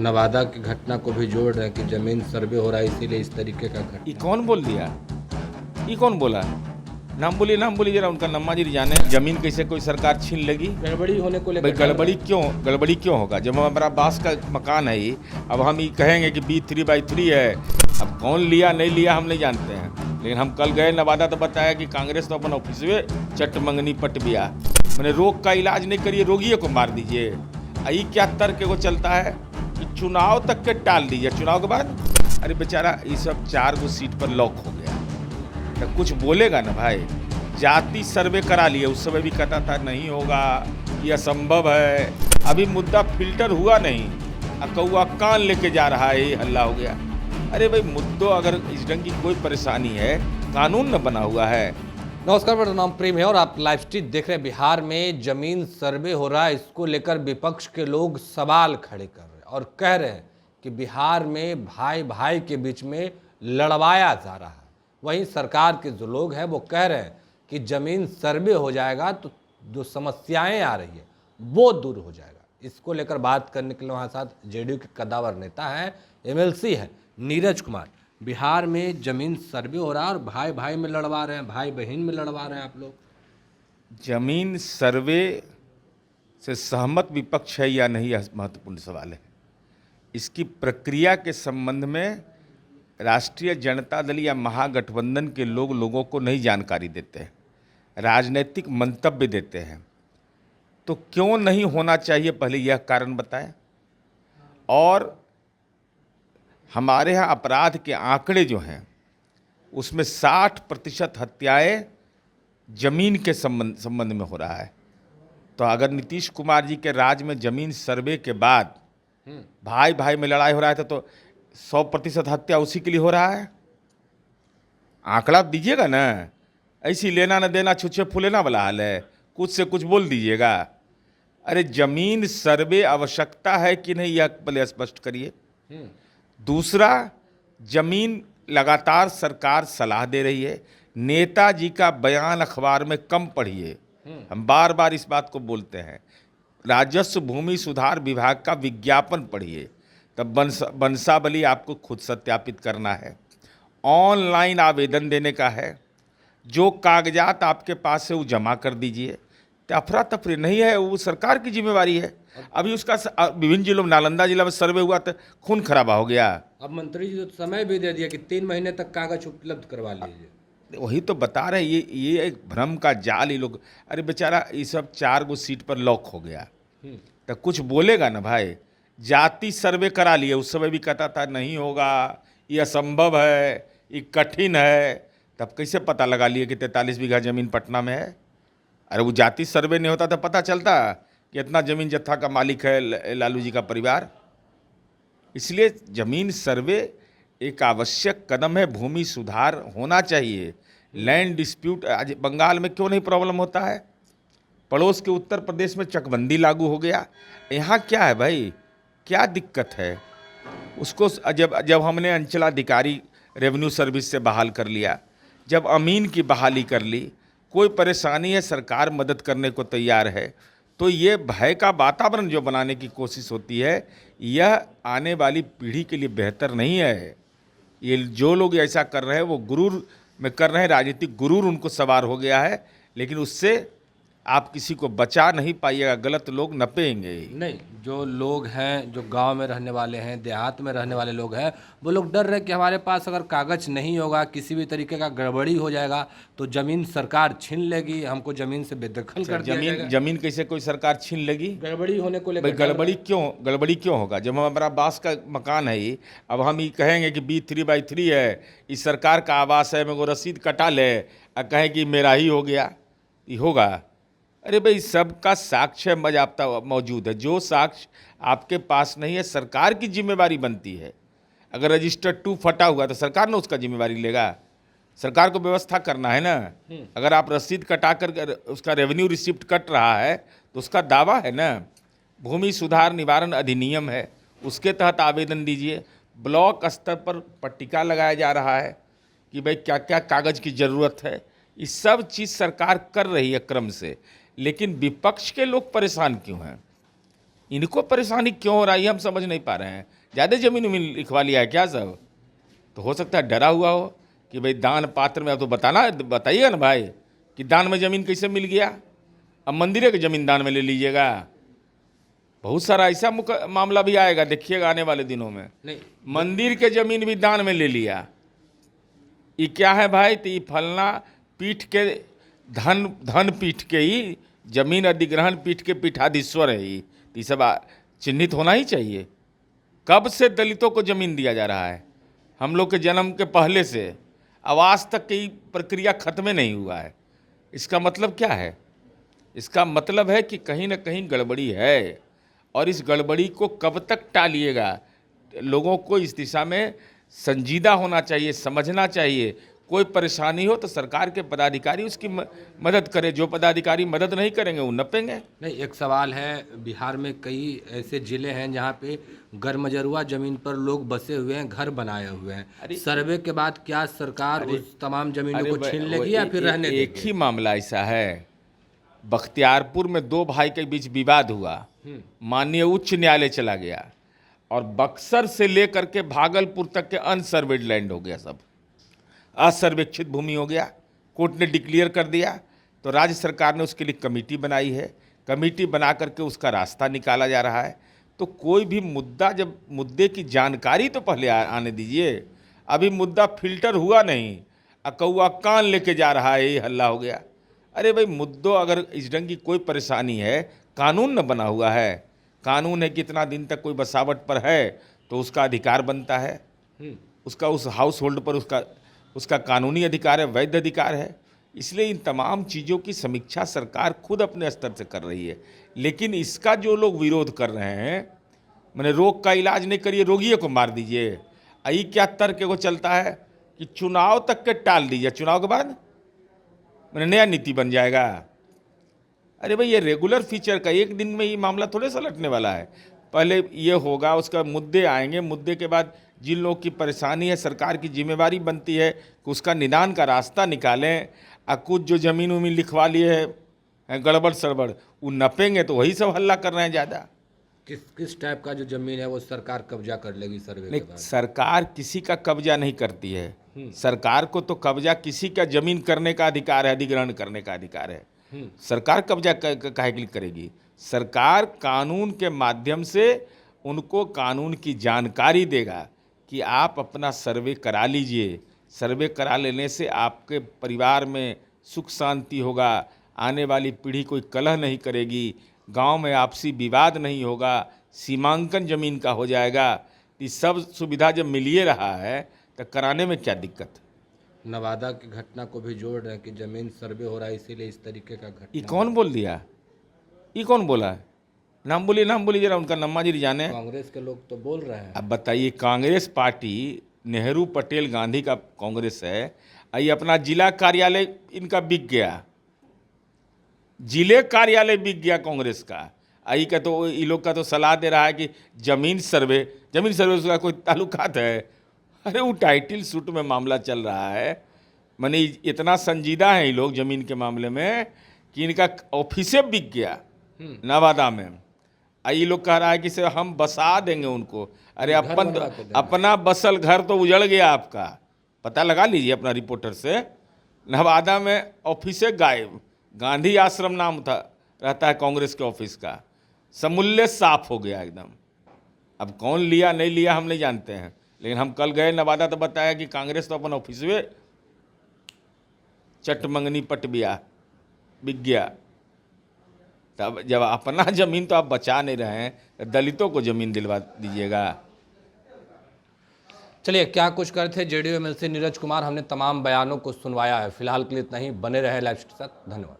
नवादा की घटना को भी जोड़ रहे हैं कि जमीन सर्वे हो रहा है, इसीलिए इस तरीके का ये घटना। कौन बोल दिया? ये कौन बोला? नाम बोलिए जरा उनका, नम्मा जी जाने। जमीन कैसे कोई सरकार छीन लेगी? गड़बड़ी होने को भाई लेकर गड़बड़ी क्यों होगा? जब हमारा बांस का मकान है ये, अब हम ये कहेंगे कि B3/3 है। अब कौन लिया नहीं लिया हम नहीं जानते हैं, लेकिन हम कल गए नवादा तो बताया कि कांग्रेस तो अपन ऑफिस में चट मंगनी पट बिया। मैंने रोग का इलाज नहीं करिए, रोगियों को मार दीजिए। यही क्या तर्क को चलता है कि चुनाव तक के टाल दीजिए, चुनाव के बाद अरे बेचारा ये सब 4 गो सीट पर लॉक हो गया तो कुछ बोलेगा ना भाई। जाति सर्वे करा लिए, उस समय भी कहता था नहीं होगा, ये असंभव है। अभी मुद्दा फिल्टर हुआ नहीं, कौआ कान लेके जा रहा है, ये हल्ला हो गया। अरे भाई मुद्दों अगर इस ढंग की कोई परेशानी है, कानून न बना हुआ है। नमस्कार, मेरा नाम प्रेम है और आप लाइव स्ट्रीट देख रहे हैं। बिहार में जमीन सर्वे हो रहा है, इसको लेकर विपक्ष के लोग सवाल खड़े कर रहे हैं और कह रहे हैं कि बिहार में भाई भाई के बीच में लड़वाया जा रहा है। वहीं सरकार के जो लोग हैं वो कह रहे हैं कि जमीन सर्वे हो जाएगा तो जो समस्याएं आ रही है वो दूर हो जाएगा। इसको लेकर बात करने के लिए हमारे साथ जेडीयू के कद्दावर नेता हैं, एमएलसी हैं नीरज कुमार। बिहार में जमीन सर्वे हो रहा है और भाई भाई में लड़वा रहे हैं, भाई बहन में लड़वा रहे हैं आप लोग। जमीन सर्वे से सहमत विपक्ष है या नहीं, यह महत्वपूर्ण सवाल है। इसकी प्रक्रिया के संबंध में राष्ट्रीय जनता दल या महागठबंधन के लोगों को नहीं जानकारी देते हैं, राजनीतिक मंतव्य देते हैं। तो क्यों नहीं होना चाहिए, पहले यह कारण बताएं। और हमारे यहाँ अपराध के आंकड़े जो हैं उसमें 60% हत्याएं जमीन के संबंध में हो रहा है। तो अगर नीतीश कुमार जी के राज में जमीन सर्वे के बाद भाई भाई में लड़ाई हो रहा है तो 100% हत्या उसी के लिए हो रहा है। आंकड़ा दीजिएगा ना, ऐसी लेना न देना छुच्छे फूलेना वाला हाल है, कुछ से कुछ बोल दीजिएगा। अरे जमीन सर्वे आवश्यकता है कि नहीं, यह पहले स्पष्ट करिए। दूसरा, जमीन लगातार सरकार सलाह दे रही है। नेताजी का बयान अखबार में कम पढ़िए, हम बार बार इस बात को बोलते हैं। राजस्व भूमि सुधार विभाग का विज्ञापन पढ़िए, तब वंशावली आपको खुद सत्यापित करना है। ऑनलाइन आवेदन देने का है, जो कागजात आपके पास है वो जमा कर दीजिए। अफरा तफरी नहीं है, वो सरकार की जिम्मेवारी है। अभी उसका विभिन्न जिलों में, नालंदा जिला में सर्वे हुआ तो खून खराबा हो गया। अब मंत्री जी तो समय भी दे दिया कि 3 महीने तक कागज उपलब्ध करवा लीजिए। वही तो बता रहे हैं, ये एक भ्रम का जाल ये लोग। अरे बेचारा ये सब 4 गो सीट पर लॉक हो गया तो कुछ बोलेगा ना भाई। जाति सर्वे करा लिए, उस समय भी कहता था नहीं होगा, ये असंभव है, ये कठिन है। तब कैसे पता लगा लिए कि 43 बीघा जमीन पटना में है? अरे वो जाति सर्वे नहीं होता तो पता चलता कि इतना जमीन जत्था का मालिक है लालू जी का परिवार। इसलिए जमीन सर्वे एक आवश्यक कदम है, भूमि सुधार होना चाहिए। लैंड डिस्प्यूट आज बंगाल में क्यों नहीं प्रॉब्लम होता है? पड़ोस के उत्तर प्रदेश में चकबंदी लागू हो गया, यहाँ क्या है भाई, क्या दिक्कत है? उसको जब हमने अंचलाधिकारी रेवेन्यू सर्विस से बहाल कर लिया, जब अमीन की बहाली कर ली, कोई परेशानी है सरकार मदद करने को तैयार है। तो ये भय का वातावरण जो बनाने की कोशिश होती है, यह आने वाली पीढ़ी के लिए बेहतर नहीं है। ये जो लोग ऐसा कर रहे हैं वो गुरूर में कर रहे हैं, राजनीतिक गुरूर उनको सवार हो गया है। लेकिन उससे आप किसी को बचा नहीं पाइएगा, गलत लोग नपेंगे नहीं। जो लोग हैं, जो गांव में रहने वाले हैं, देहात में रहने वाले लोग हैं, वो लोग डर रहे कि हमारे पास अगर कागज नहीं होगा, किसी भी तरीके का गड़बड़ी हो जाएगा तो जमीन सरकार छीन लेगी, हमको जमीन से बेदखल कर दिया जाएगा। जमीन कैसे कोई सरकार छीन लेगी? गड़बड़ी होने को लेकर गड़बड़ी क्यों होगा? जब हमारा बांस का मकान है ये, अब हम ये कहेंगे कि B3/3 है, इस सरकार का आवास है, मेरे को रसीद कटा ले और कहें कि मेरा ही हो गया, ये होगा? अरे भाई सबका साक्ष्य मजाप्ता मौजूद है। जो साक्ष्य आपके पास नहीं है, सरकार की जिम्मेवारी बनती है। अगर रजिस्टर 2 फटा हुआ तो सरकार ने उसका जिम्मेवारी लेगा, सरकार को व्यवस्था करना है ना। अगर आप रसीद कटा कर उसका रेवेन्यू रिसिप्ट कट रहा है तो उसका दावा है ना। भूमि सुधार निवारण अधिनियम है, उसके तहत आवेदन दीजिए। ब्लॉक स्तर पर पट्टिका लगाया जा रहा है कि भाई क्या क्या कागज़ की ज़रूरत है। ये सब चीज़ सरकार कर रही है क्रम से, लेकिन विपक्ष के लोग परेशान क्यों हैं? इनको परेशानी क्यों हो रही है हम समझ नहीं पा रहे हैं। ज़्यादा जमीन उमीन लिखवा लिया है क्या सब? तो हो सकता है डरा हुआ हो कि भाई दान पात्र में, अब तो बताइएगा ना भाई कि दान में ज़मीन कैसे मिल गया। अब मंदिर की ज़मीन दान में ले लीजिएगा। बहुत सारा ऐसा मामला भी आएगा, देखिएगा आने वाले दिनों में। नहीं, मंदिर के ज़मीन भी दान में ले लिया। ये क्या है भाई? तो ये फलना पीठ के धन पीठ के ही जमीन अधिग्रहण पीठ के पीठाधीश्वर है। ये सब चिन्हित होना ही चाहिए। कब से दलितों को जमीन दिया जा रहा है? हम लोग के जन्म के पहले से अब आज तक की प्रक्रिया खत्म नहीं हुआ है। इसका मतलब क्या है? इसका मतलब है कि कहीं ना कहीं गड़बड़ी है, और इस गड़बड़ी को कब तक टालिएगा? लोगों को इस दिशा में संजीदा होना चाहिए, समझना चाहिए। कोई परेशानी हो तो सरकार के पदाधिकारी उसकी मदद करें। जो पदाधिकारी मदद नहीं करेंगे वो नपेंगे। नहीं, एक सवाल है, बिहार में कई ऐसे जिले हैं जहाँ पे गरमजरुआ जमीन पर लोग बसे हुए हैं, घर बनाए हुए हैं। सर्वे के बाद क्या सरकार उस तमाम जमीनों को छीन लेगी या फिर रहने देगी? एक ही मामला ऐसा है, बख्तियारपुर में दो भाई के बीच विवाद हुआ, माननीय उच्च न्यायालय चला गया और बक्सर से लेकर के भागलपुर तक के अनसर्वेड लैंड हो गया, सब असर्वेक्षित भूमि हो गया। कोर्ट ने डिक्लेयर कर दिया तो राज्य सरकार ने उसके लिए कमेटी बनाई है। कमेटी बना करके उसका रास्ता निकाला जा रहा है। तो कोई भी मुद्दा, जब मुद्दे की जानकारी तो पहले आने दीजिए। अभी मुद्दा फिल्टर हुआ नहीं, कौआ कान लेके जा रहा है, ये हल्ला हो गया। अरे भाई, मुद्दों अगर इस ढंग की कोई परेशानी है, कानून न बना हुआ है। कानून है कितना दिन तक कोई बसावट पर है तो उसका अधिकार बनता है, उसका उस हाउस होल्ड पर उसका कानूनी अधिकार है, वैध अधिकार है। इसलिए इन तमाम चीज़ों की समीक्षा सरकार खुद अपने स्तर से कर रही है। लेकिन इसका जो लोग विरोध कर रहे हैं, मैंने रोग का इलाज नहीं करिए, रोगियों को मार दीजिए। यही क्या तर्क को चलता है कि चुनाव तक के टाल दीजिए, चुनाव के बाद मैंने नया नीति बन जाएगा। अरे भाई, ये रेगुलर फीचर का एक दिन में ये मामला थोड़े सलटने वाला है। पहले ये होगा, उसका मुद्दे आएंगे, मुद्दे के बाद जिन लोगों की परेशानी है सरकार की जिम्मेवारी बनती है कि उसका निदान का रास्ता निकालें। कुछ जो ज़मीन उमीन लिखवा लिए है गड़बड़ सड़बड़, वो नपेंगे तो वही सब हल्ला कर रहे हैं ज़्यादा। किस टाइप का जो जमीन है वो सरकार कब्जा कर लेगी सर्वे के बाद? सरकार किसी का कब्जा नहीं करती है। सरकार को तो कब्जा किसी का जमीन करने का अधिकार है, अधिग्रहण करने का अधिकार है। सरकार कब्जा काहे के लिए करेगी? सरकार कानून के माध्यम से उनको कानून की जानकारी देगा कि आप अपना सर्वे करा लीजिए। सर्वे करा लेने से आपके परिवार में सुख शांति होगा, आने वाली पीढ़ी कोई कलह नहीं करेगी, गांव में आपसी विवाद नहीं होगा, सीमांकन जमीन का हो जाएगा। ये सब सुविधा जब मिलिए रहा है तो कराने में क्या दिक्कत? नवादा की घटना को भी जोड़ रहे हैं कि जमीन सर्वे हो रहा है, इसीलिए इस तरीके का घटना। ये कौन बोल दिया? ये कौन बोला? नाम बोलिए जरा, उनका नम्मा जी जाने। कांग्रेस के लोग तो बोल रहे हैं। अब बताइए, कांग्रेस पार्टी नेहरू पटेल गांधी का कांग्रेस है। ये अपना जिला कार्यालय इनका बिक गया, जिले कार्यालय बिक गया कांग्रेस का। आई का तो ये लोग का तो सलाह दे रहा है कि जमीन सर्वे उसका कोई ताल्लुकात है? अरे वो टाइटल सूट में मामला चल रहा है। माने इतना संजीदा है ये लोग जमीन के मामले में कि इनका ऑफिसे बिक गया नवादा में। ये लोग कह रहा है कि सिर्फ हम बसा देंगे उनको। अरे अपना बसल घर तो उजड़ गया आपका। पता लगा लीजिए अपना रिपोर्टर से। नवादा में ऑफिसे गायब, गांधी आश्रम नाम था, रहता है कांग्रेस के ऑफिस का, समूल्य साफ हो गया एकदम। अब कौन लिया नहीं लिया हम नहीं जानते हैं, लेकिन हम कल गए नवादा तो बताया कि कांग्रेस तो अपन ऑफिस में चटमंगनी पट बिक गया। तब जब अपना जमीन तो आप बचा नहीं रहे हैं, दलितों को जमीन दिलवा दीजिएगा। चलिए, क्या कुछ कर थे जेडीयू एमएलसी नीरज कुमार, हमने तमाम बयानों को सुनवाया है। फिलहाल के लिए इतना ही। बने रहे लाइव के साथ। धन्यवाद।